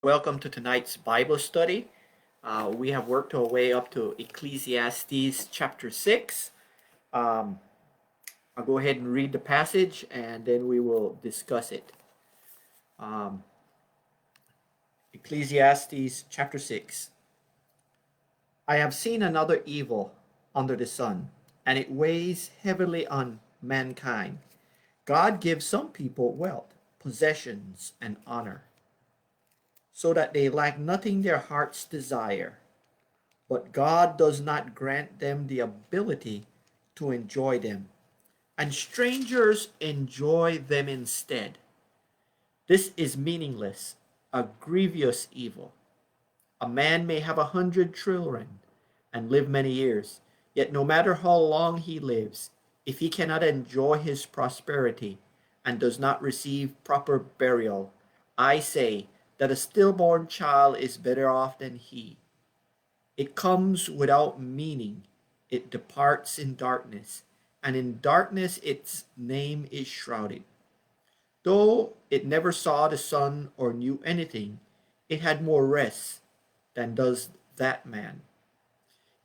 Welcome to tonight's Bible study. We have worked our way up to Ecclesiastes chapter 6. Um, I'll go ahead and read the passage and then we will discuss it. Um, Ecclesiastes chapter 6. I have seen another evil under the sun, and it weighs heavily on mankind. God gives some people wealth, possessions, and honor, so that they lack nothing their hearts desire. But God does not grant them the ability to enjoy them, and strangers enjoy them instead. This is meaningless, a grievous evil. A man may have 100 children and live many years, yet no matter how long he lives, if he cannot enjoy his prosperity and does not receive proper burial, I say that a stillborn child is better off than he. It comes without meaning. It departs in darkness, and in darkness its name is shrouded. Though it never saw the sun or knew anything, it had more rest than does that man.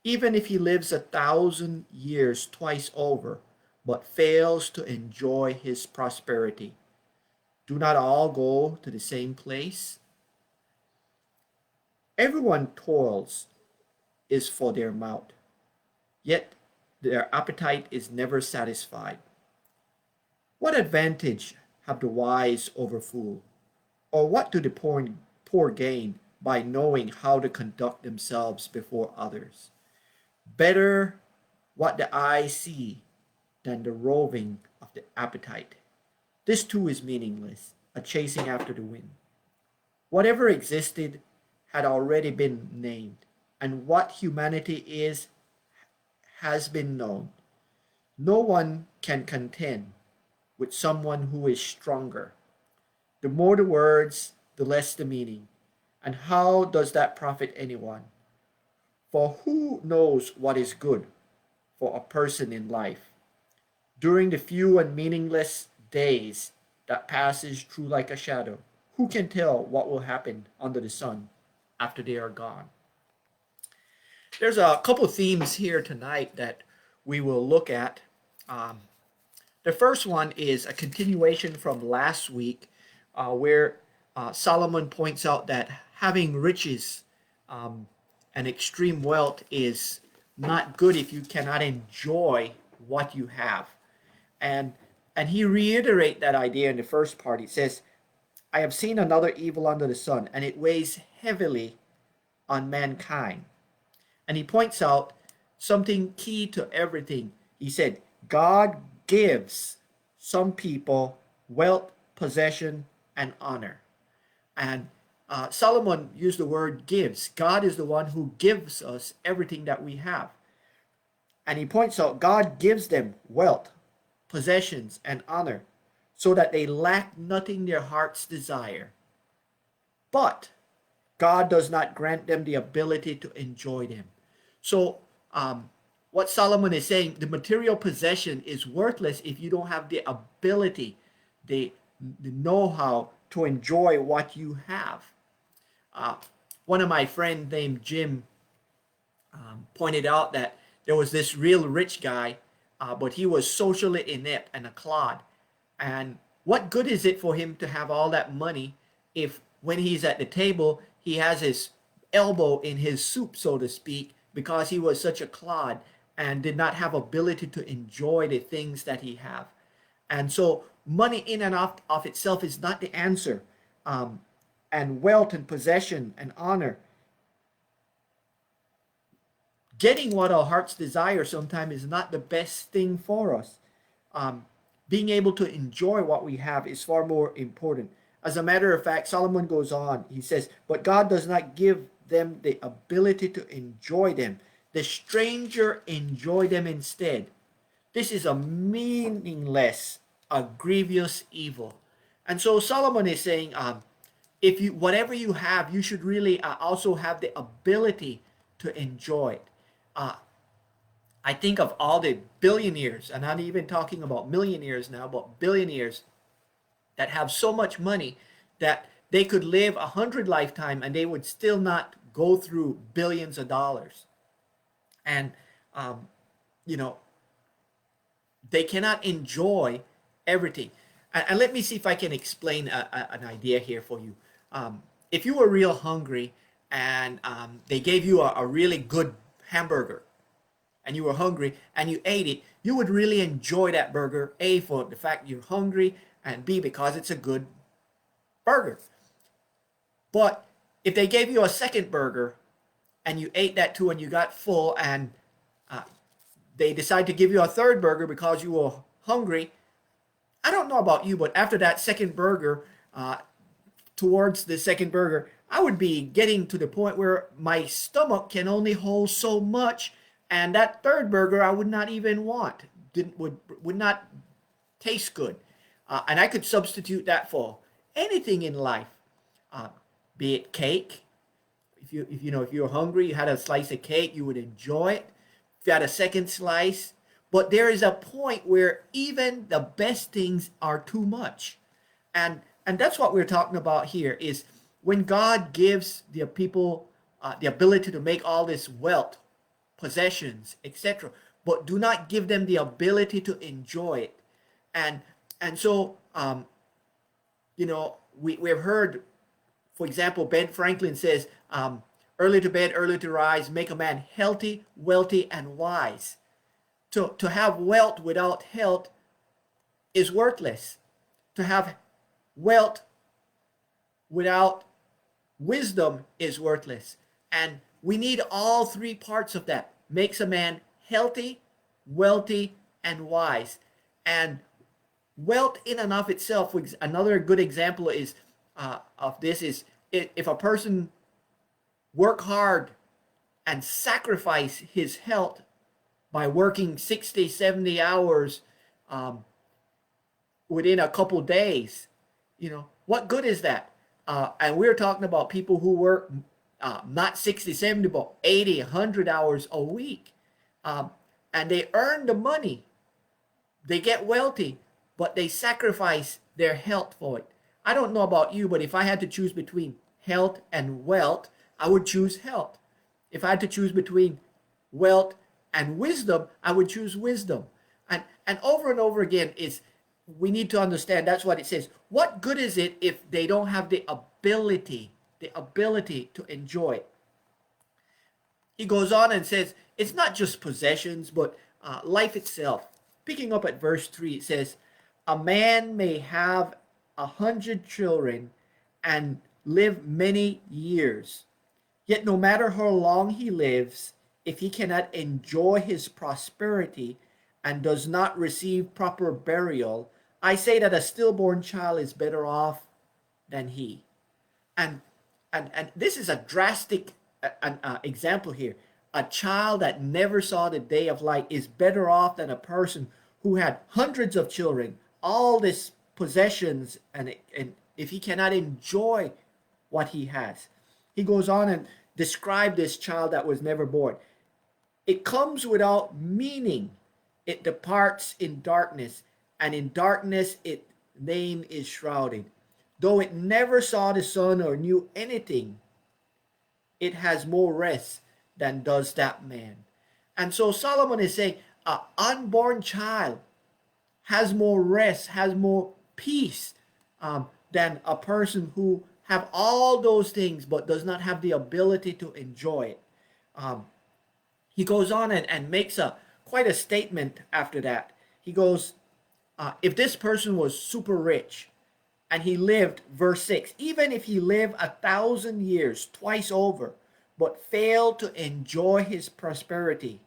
Even if he lives 1,000 years twice over, but fails to enjoy his prosperity, do not all go to the same place? Everyone toils is for their mouth, yet their appetite is never satisfied. What advantage have the wise over fool? Or what do the poor gain by knowing how to conduct themselves before others? Better what the eye see than the roving of the appetite. This too is meaningless, a chasing after the wind. Whatever existed had already been named, and what humanity is has been known. No one can contend with someone who is stronger. The more the words, the less the meaning. And how does that profit anyone? For who knows what is good for a person in life? During the few and meaningless days that passes through like a shadow, who can tell what will happen under the sun after they are gone? There's a couple themes here tonight that we will look at. Um, the first one is a continuation from last week, where Solomon points out that having riches um, and extreme wealth is not good if you cannot enjoy what you have. And and he reiterates that idea in the first part. He says, I have seen another evil under the sun, and it weighs heavily on mankind. And he points out something key to everything. He said, God gives some people wealth, possession, and honor. And Solomon used the word gives. God is the one who gives us everything that we have. And he points out God gives them wealth, possessions, and honor so that they lack nothing their hearts desire. But God does not grant them the ability to enjoy them. So, what Solomon is saying, the material possession is worthless if you don't have the ability, the know how to enjoy what you have. Uh, One of my friends named Jim pointed out that there was this real rich guy, but he was socially inept and a clod. And what good is it for him to have all that money if when he's at the table, he has his elbow in his soup, so to speak, because he was such a clod and did not have ability to enjoy the things that he have. And so money in and of itself is not the answer. And wealth and possession and honor, getting what our hearts desire sometimes is not the best thing for us. Um, Being able to enjoy what we have is far more important. As a matter of fact, Solomon goes on. He says, but God does not give them the ability to enjoy them. The stranger enjoy them instead. This is a meaningless, a grievous evil. And so Solomon is saying, if you whatever you have, you should really also have the ability to enjoy it. Uh, I think of all the billionaires, and I'm not even talking about millionaires now, but billionaires that have so much money that they could live 100 lifetime and they would still not go through billions of dollars. And um, you know, they cannot enjoy everything. And let me see if I can explain an idea here for you. If you were real hungry and they gave you a really good hamburger, and you were hungry and you ate it, you would really enjoy that burger, A, for the fact you're hungry, and B, because it's a good burger. But if they gave you a second burger and you ate that too and you got full, and uh, they decide to give you a third burger because you were hungry, I don't know about you, but after that second burger, towards the second burger, I would be getting to the point where my stomach can only hold so much, and that third burger I would not even want. Would not taste good, and I could substitute that for anything in life, uh, be it cake. If you were hungry, you had a slice of cake, you would enjoy it. If you had a second slice, but there is a point where even the best things are too much, and that's what we're talking about here. Is when God gives the people the ability to make all this wealth, possessions, etc., but do not give them the ability to enjoy it. And so we've heard, for example, Ben Franklin says, early to bed, early to rise, make a man healthy, wealthy, and wise. To have wealth without health is worthless. To have wealth without wisdom is worthless. And we need all three parts of that. Makes a man healthy, wealthy, and wise. And wealth in and of itself, another good example is of this is if a person work hard and sacrifice his health by working 60, 70 hours within a couple days, what good is that? And we're talking about people who work not 60, 70, but 80, 100 hours a week. And they earn the money. They get wealthy, but they sacrifice their health for it. I don't know about you, but if I had to choose between health and wealth, I would choose health. If I had to choose between wealth and wisdom, I would choose wisdom. And over again, we need to understand that's what it says. What good is it if they don't have the ability to enjoy it? He goes on and says, it's not just possessions, but life itself. Picking up at verse 3, it says, a man may have 100 children and live many years. Yet no matter how long he lives, if he cannot enjoy his prosperity and does not receive proper burial, I say that a stillborn child is better off than he. And this is a drastic example here. A child that never saw the day of light is better off than a person who had hundreds of children, all these possessions, and if he cannot enjoy what he has. He goes on and describe this child that was never born. It comes without meaning. It departs in darkness, and in darkness its name is shrouded. Though it never saw the sun or knew anything, it has more rest than does that man. And so Solomon is saying an unborn child has more rest, has more peace than a person who have all those things but does not have the ability to enjoy it. He goes on and makes quite a statement after that. He goes, if this person was super rich and he lived, verse 6, even if he lived 1,000 years twice over, but failed to enjoy his prosperity,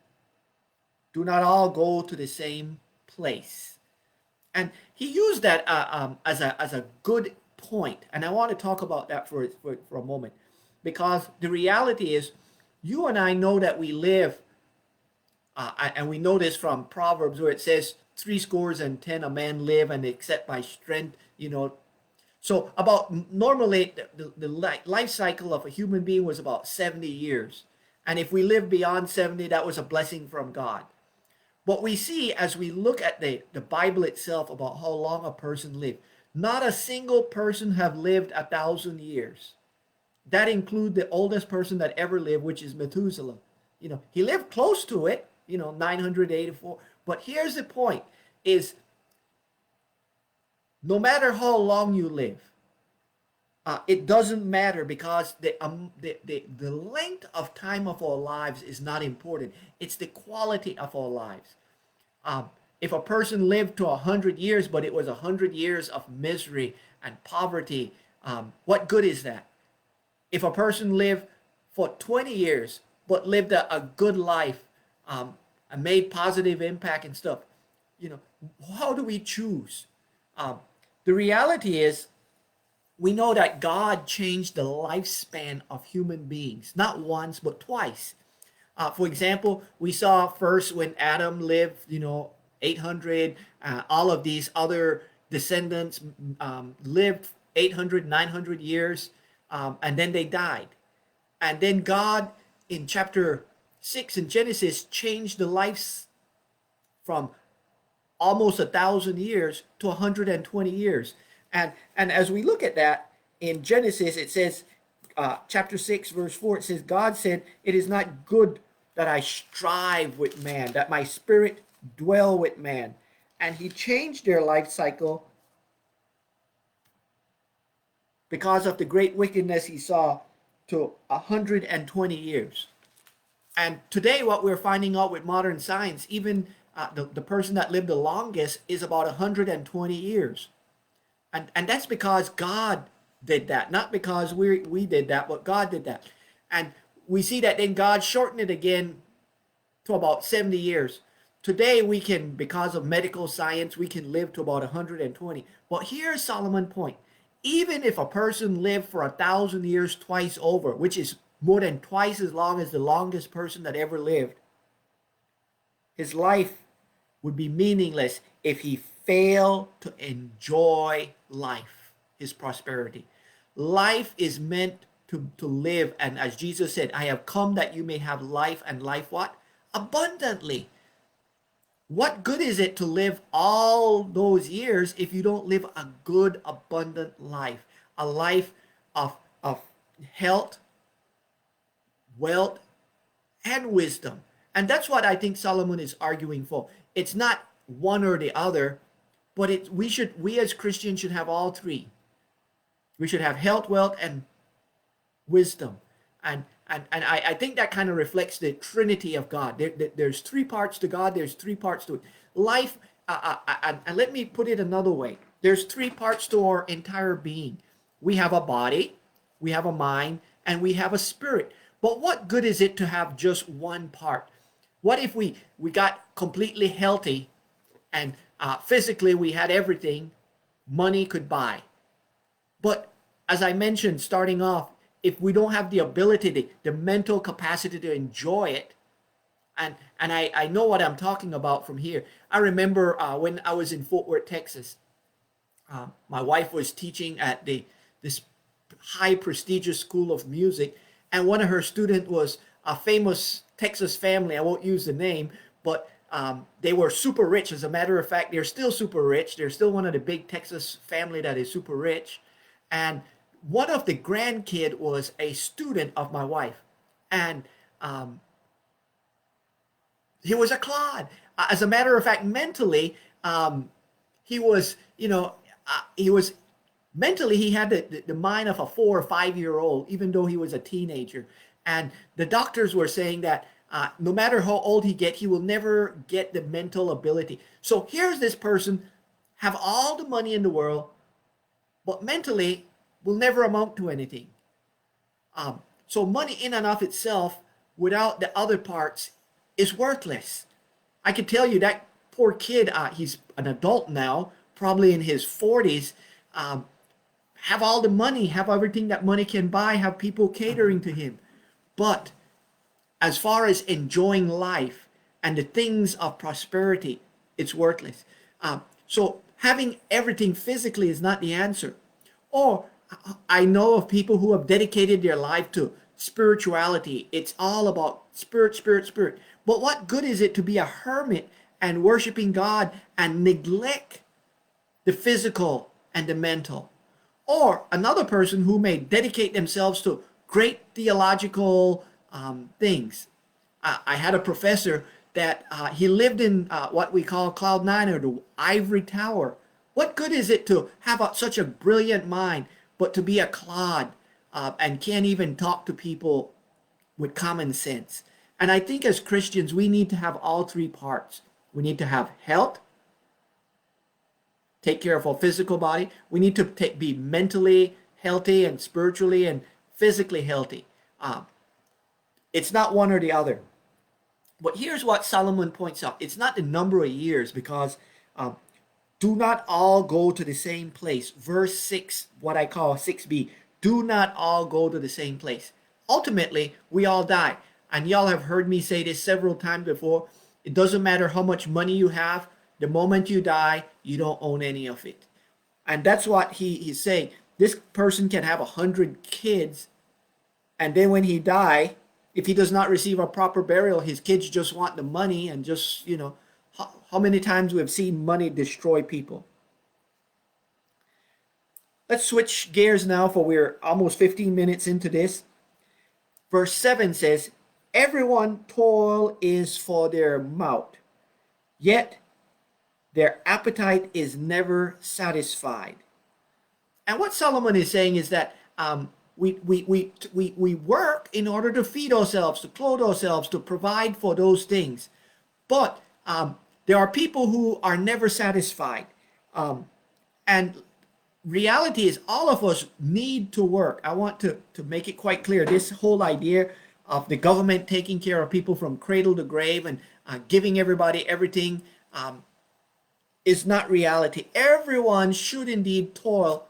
do not all go to the same place. And he used that as a good point. And I want to talk about that for a moment, because the reality is you and I know that we live, and we know this from Proverbs where it says 70 a man live, and except by strength, So normally the life cycle of a human being was about 70 years. And if we live beyond 70, that was a blessing from God. But we see as we look at the Bible itself about how long a person lived, Not a single person have lived 1,000 years. That include the oldest person that ever lived, which is Methuselah. He lived close to it, 984. But here's the point: is no matter how long you live, it doesn't matter, because the length of time of our lives is not important. It's the quality of our lives. Um, if a person lived to 100 years, but it was 100 years of misery and poverty, what good is that? If a person lived for 20 years, but lived a good life, and made positive impact and stuff, how do we choose? The reality is, we know that God changed the lifespan of human beings, not once, but twice. For example, we saw first when Adam lived, 800, all of these other descendants lived 800, 900 years, and then they died. And then God, in chapter 6 in Genesis, changed the lives from almost 1,000 years to 120 years. And as we look at that in Genesis, it says, chapter 6, verse 4, it says, God said, "It is not good that I strive with man, that my spirit dwell with man." And he changed their life cycle because of the great wickedness he saw to 120 years. And today, what we're finding out with modern science, even the person that lived the longest is about 120 years. And that's because God did that, not because we did that, but God did that. And we see that then God shortened it again to about 70 years. Today we can, because of medical science, we can live to about 120. But here's Solomon's point. Even if a person lived for 1,000 years twice over, which is more than twice as long as the longest person that ever lived, his life would be meaningless if he failed to enjoy life, his prosperity. Life is meant to live, and as Jesus said, "I have come that you may have life, and life" what? Abundantly. What good is it to live all those years if you don't live a good, abundant life? A life of health, wealth, and wisdom. And that's what I think Solomon is arguing for. It's not one or the other, but we as Christians should have all three. We should have health, wealth, and wisdom. And I think that kind of reflects the Trinity of God. There's three parts to God. There's three parts to it. Life, and let me put it another way. There's three parts to our entire being. We have a body, we have a mind, and we have a spirit. But what good is it to have just one part? What if we got completely healthy and physically we had everything money could buy? But as I mentioned, starting off, if we don't have the ability, the mental capacity to enjoy it, and I know what I'm talking about from here. I remember when I was in Fort Worth, Texas, my wife was teaching at this high prestigious school of music, and one of her students was a famous Texas family. I won't use the name, but they were super rich. As a matter of fact, they're still super rich. They're still one of the big Texas family that is super rich. And one of the grandkid was a student of my wife, and he was a clod. As a matter of fact, mentally, he was, mentally, he had the mind of a 4 or 5 year old, even though he was a teenager. And the doctors were saying that no matter how old he will never get the mental ability. So here's this person, have all the money in the world, but mentally will never amount to anything. So money in and of itself, without the other parts, is worthless. I can tell you that poor kid, he's an adult now, probably in his 40s, have all the money, have everything that money can buy, have people catering to him. But as far as enjoying life and the things of prosperity, it's worthless. So having everything physically is not the answer. Or I know of people who have dedicated their life to spirituality. It's all about spirit, spirit, spirit. But what good is it to be a hermit and worshiping God and neglect the physical and the mental. Or another person who may dedicate themselves to great theological things. I had a professor that he lived in what we call Cloud Nine, or the ivory tower. What good is it to have such a brilliant mind, but to be a clod and can't even talk to people with common sense? And I think as Christians, we need to have all three parts. We need to have health, take care of our physical body. We need to be mentally healthy and spiritually and physically healthy. It's not one or the other. But here's what Solomon points out. It's not the number of years, because do not all go to the same place. Verse 6, what I call 6b, do not all go to the same place. Ultimately, we all die. And y'all have heard me say this several times before. It doesn't matter how much money you have. The moment you die, you don't own any of it. And that's what he's saying. This person can have 100 kids, and then when he die, if he does not receive a proper burial, his kids just want the money, and just, how many times we have seen money destroy people. Let's switch gears now, for we're almost 15 minutes into this. Verse 7 says, everyone toil is for their mouth, yet their appetite is never satisfied. And what Solomon is saying is that we work in order to feed ourselves, to clothe ourselves, to provide for those things. But there are people who are never satisfied. And reality is, all of us need to work. I want to make it quite clear. This whole idea of the government taking care of people from cradle to grave and giving everybody everything is not reality. Everyone should indeed toil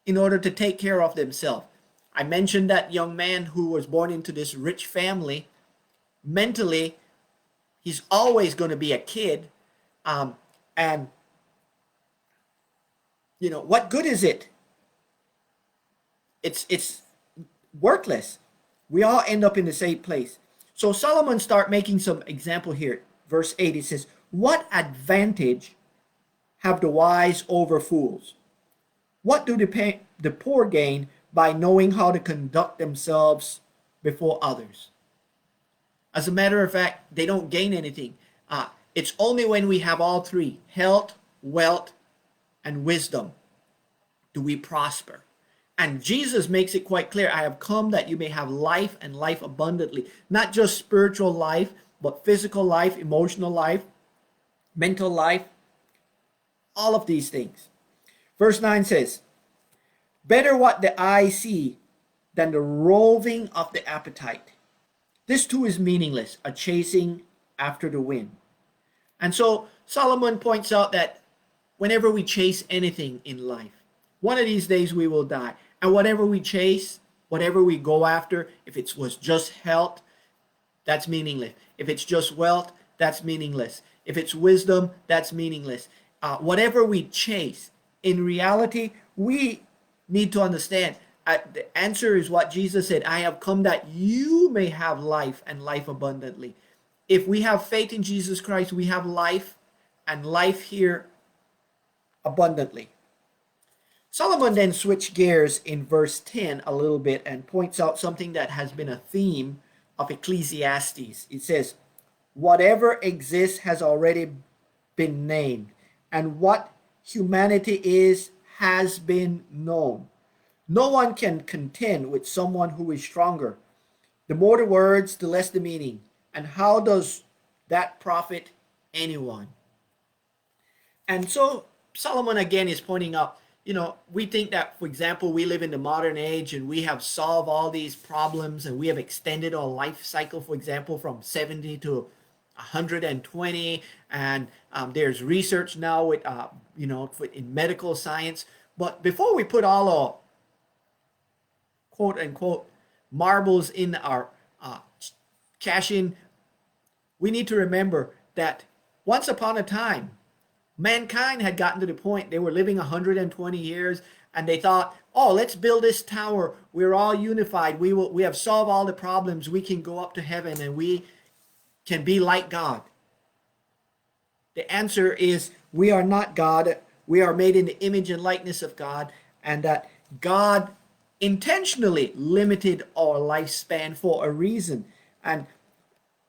in order to take care of themselves. I mentioned that young man who was born into this rich family. Mentally, he's always going to be a kid. And what good is it? It's worthless. We all end up in the same place. So Solomon start making some example here. Verse 8, it says, what advantage have the wise over fools? What do the poor gain by knowing how to conduct themselves before others? As a matter of fact, they don't gain anything. It's only when we have all three, health, wealth, and wisdom, do we prosper. And Jesus makes it quite clear, I have come that you may have life, and life abundantly. Not just spiritual life, but physical life, emotional life, mental life, all of these things. Verse 9 says, better what the eye see than the roving of the appetite. This too is meaningless, a chasing after the wind. And so Solomon points out that whenever we chase anything in life, one of these days we will die. And whatever we chase, whatever we go after, if it was just health, that's meaningless. If it's just wealth, that's meaningless. If it's wisdom, that's meaningless. Whatever we chase, in reality, we need to understand. The answer is what Jesus said, I have come that you may have life, and life abundantly. If we have faith in Jesus Christ, we have life, and life here abundantly. Solomon then switched gears in verse 10 a little bit and points out something that has been a theme of Ecclesiastes. It says, whatever exists has already been named, and what humanity is has been known. No one can contend with someone who is stronger. The more the words, the less the meaning. And how does that profit anyone? And so Solomon again is pointing out, we think that, for example, we live in the modern age and we have solved all these problems, and we have extended our life cycle, for example, from 70 to 120. And there's research now with, in medical science. But before we put all our quote unquote marbles in our cash in, we need to remember that once upon a time, mankind had gotten to the point they were living 120 years, and they thought, oh, let's build this tower. We're all unified. We have solved all the problems. We can go up to heaven and we can be like God. The answer is we are not God. we are made in the image and likeness of God, and that God intentionally limited our lifespan for a reason. And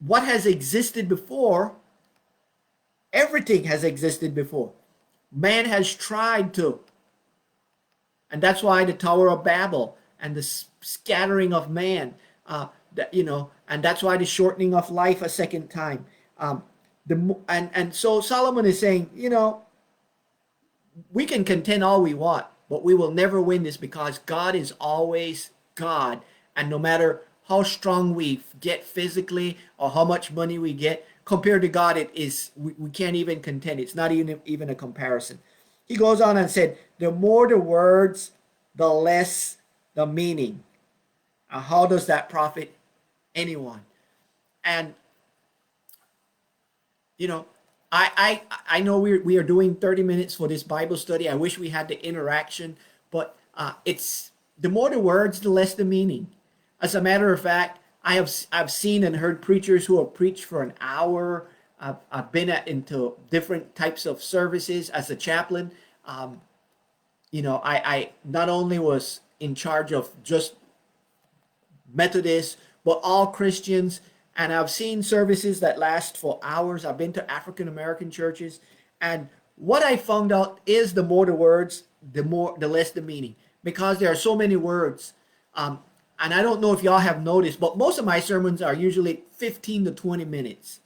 what has existed before, everything has existed before. Man has tried to, and that's why the Tower of Babel and the scattering of man, and that's why the shortening of life a second time. So Solomon is saying, we can contend all we want, but we will never win this, because God is always God. And no matter how strong we get physically or how much money we get, compared to God, we can't even contend. It's not even a comparison. He goes on and said, the more the words, the less the meaning. How does that profit anyone? And I know we are doing 30 minutes for this Bible study. I wish we had the interaction, but it's the more the words, the less the meaning. As a matter of fact, I've seen and heard preachers who have preached for an hour. I've been into different types of services as a chaplain. I not only was in charge of just Methodists, but all Christians. And I've seen services that last for hours. I've been to African American churches. And what I found out is the more the words, the less the meaning. Because there are so many words. And I don't know if y'all have noticed, but most of my sermons are usually 15 to 20 minutes.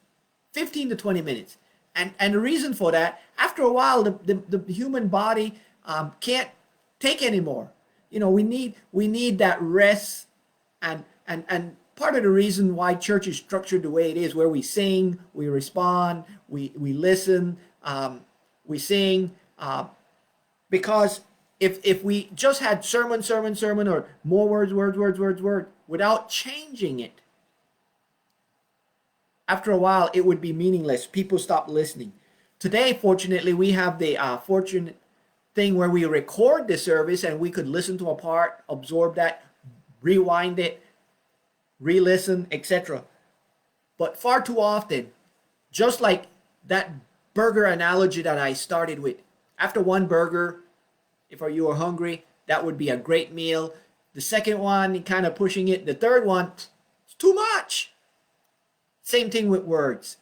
15 to 20 minutes. And the reason for that, after a while, the human body can't take anymore. We need that rest, and part of the reason why church is structured the way it is, where we sing, we respond, we listen, we sing, because if we just had sermon, or more words, without changing it, after a while it would be meaningless. People stop listening. Today, fortunately, we have the fortunate thing where we record the service and we could listen to a part, absorb that, rewind it, re-listen, etc. But far too often, just like that burger analogy that I started with, after one burger, if you are hungry, that would be a great meal. The second one, kind of pushing it. The third one, it's too much. Same thing with words.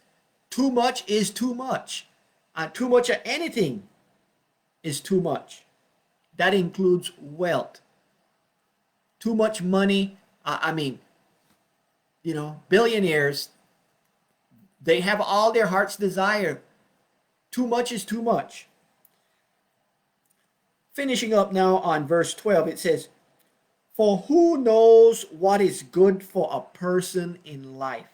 Too much is too much. Too much of anything is too much. That includes wealth. Too much money. Billionaires, they have all their heart's desire. Too much is too much. Finishing up now on verse 12, it says, "For who knows what is good for a person in life?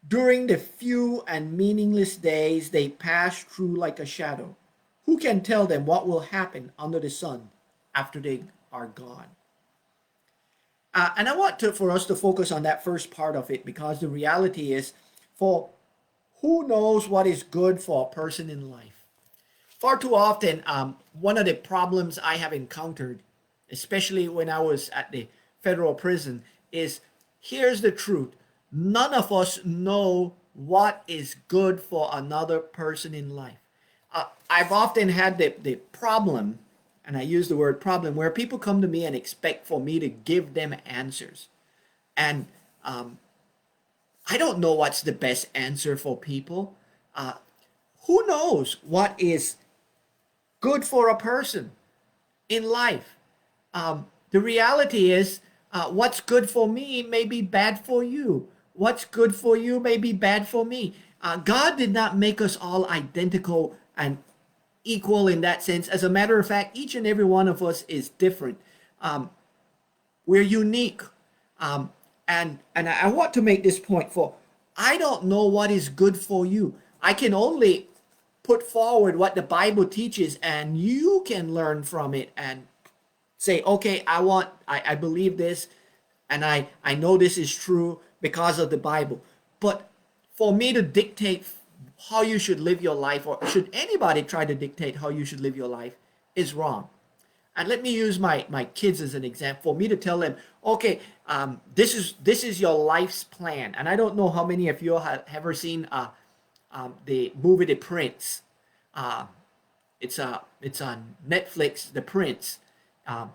During the few and meaningless days they pass through like a shadow. Who can tell them what will happen under the sun after they are gone?" And I want for us to focus on that first part of it, because the reality is, for who knows what is good for a person in life? Far too often, one of the problems I have encountered, especially when I was at the federal prison, is here's the truth. None of us know what is good for another person in life. I've often had the problem, and I use the word problem, where people come to me and expect for me to give them answers. And I don't know what's the best answer for people. Who knows what is good for a person in life? The reality is, what's good for me may be bad for you. What's good for you may be bad for me. God did not make us all identical and equal in that sense. As a matter of fact, each and every one of us is different. We're unique. And I want to make this point, for I don't know what is good for you. I can only put forward what the Bible teaches, and you can learn from it and say, okay, I believe this, and I know this is true because of the Bible. But for me to dictate how you should live your life, or should anybody try to dictate how you should live your life, is wrong. And let me use my kids as an example. For me to tell them, okay, this is your life's plan. And I don't know how many of you have ever seen the movie The Prince. It's on Netflix, The Prince, um,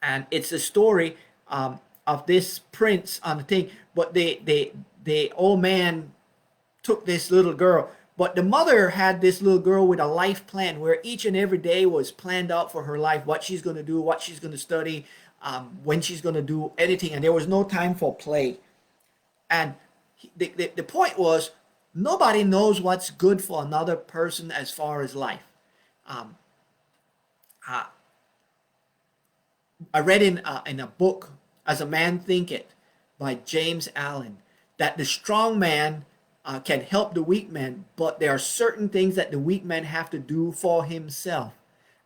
and it's a story of this prince on the thing. But the old man took this little girl, but the mother had this little girl with a life plan where each and every day was planned out for her life, what she's going to do, what she's going to study, when she's going to do anything, and there was no time for play. And the point was, nobody knows what's good for another person as far as life. Um, uh, I read in a book, As a Man Thinketh, by James Allen, that the strong man can help the weak man, but there are certain things that the weak man have to do for himself.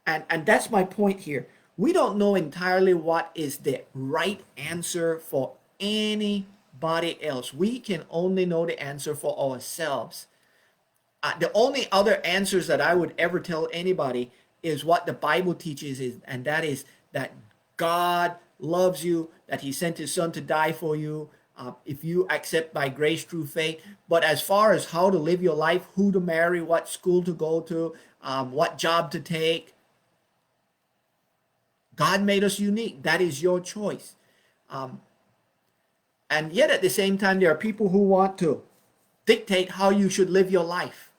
And that's my point here. We don't know entirely what is the right answer for anybody else. We can only know the answer for ourselves. The only other answers that I would ever tell anybody is what the Bible teaches, and that is that God loves you, that He sent His Son to die for you, if you accept by grace through faith. But as far as how to live your life, who to marry, what school to go to, what job to take, God made us unique. That is your choice. And yet at the same time, there are people who want to dictate how you should live your life,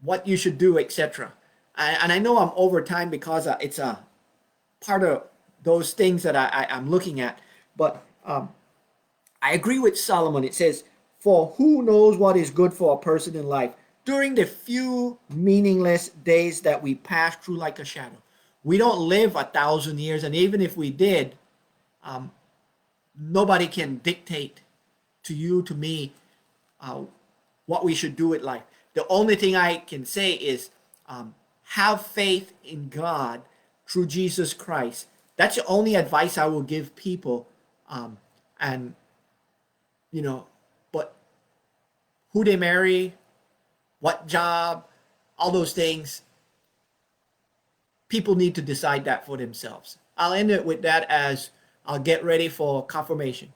what you should do, etc. And I know I'm over time because it's a part of those things that I'm looking at. But I agree with Solomon. It says, for who knows what is good for a person in life during the few meaningless days that we pass through like a shadow. We don't live 1,000 years, and even if we did, nobody can dictate to you, to me, what we should do with life. The only thing I can say is have faith in God through Jesus Christ. That's the only advice I will give people. And, but who they marry, what job, all those things, people need to decide that for themselves. I'll end it with that as I'll get ready for confirmation.